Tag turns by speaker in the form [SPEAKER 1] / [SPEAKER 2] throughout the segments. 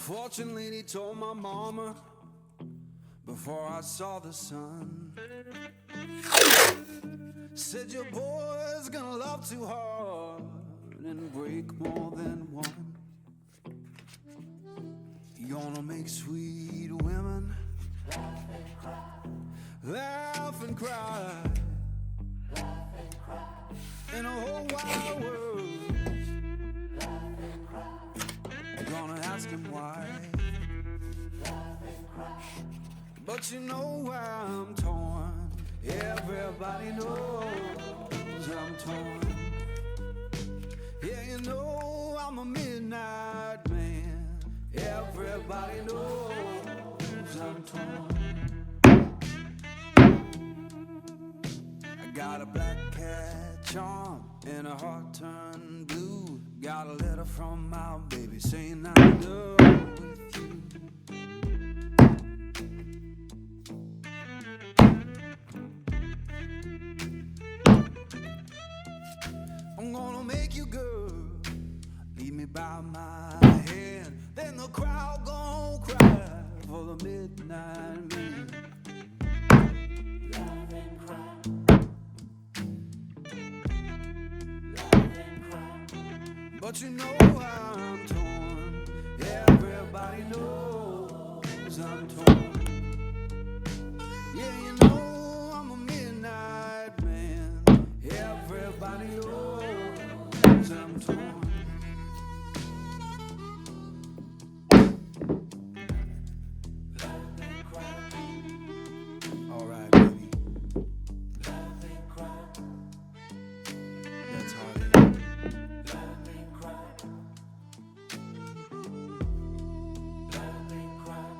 [SPEAKER 1] Fortune lady told my mama before I saw the sun, said your boy's gonna love too hard and break more than one. You're gonna make sweet women laugh and cry, in a whole wide world. You're gonna ask him why, but you know I'm torn. Everybody knows I'm torn. Yeah, you know I'm a midnight man. Everybody knows I'm torn. I got a black cat charm and a heart turned blue. Got a letter from my baby saying I'm in love with you. I'm gonna make you good, leave me by my hand. Then the crowd gon' cry for the midnight man. Love and cry, love and cry. But you know I'm torn. Everybody knows I'm torn. Yeah, you know I'm a midnight man. Everybody knows I'm torn. Love and cry. All right, baby. Love and cry. That's how it is. Love and cry. Love and cry.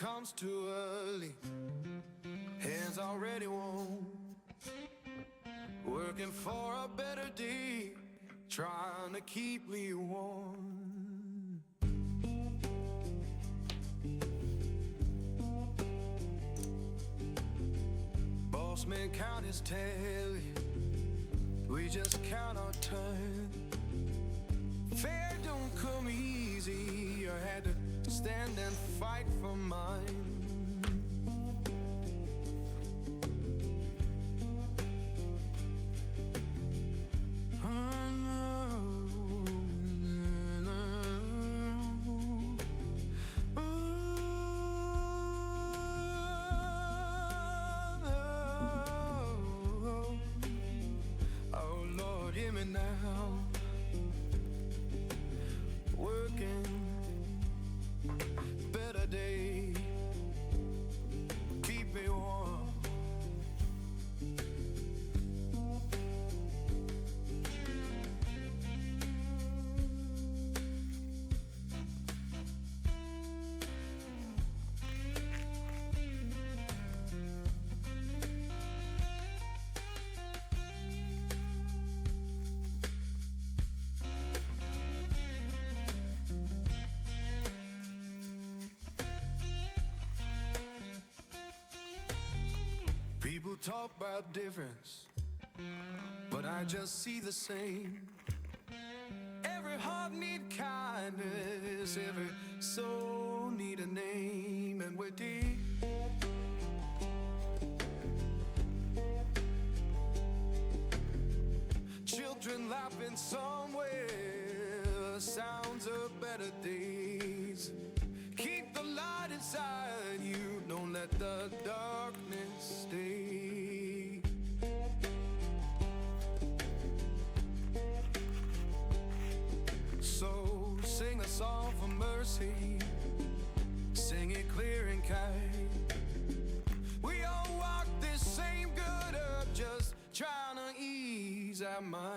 [SPEAKER 1] comes too early, hands already warm, working for a better day, trying to keep me warm. Boss man count his tally, we just count our turn. Fair don't come easy, I had to stand and fight for mine. Oh Lord, hear me now. Working, better day, keep me warm. People talk about difference, but I just see the same. Every heart need kindness, every soul need a name, and we're deep. Children laughing somewhere, sounds of better days. Keep the light inside you, don't let the darkness stay. So sing a song for mercy, sing it clear and kind. We all walk this same good earth, just trying to ease our mind.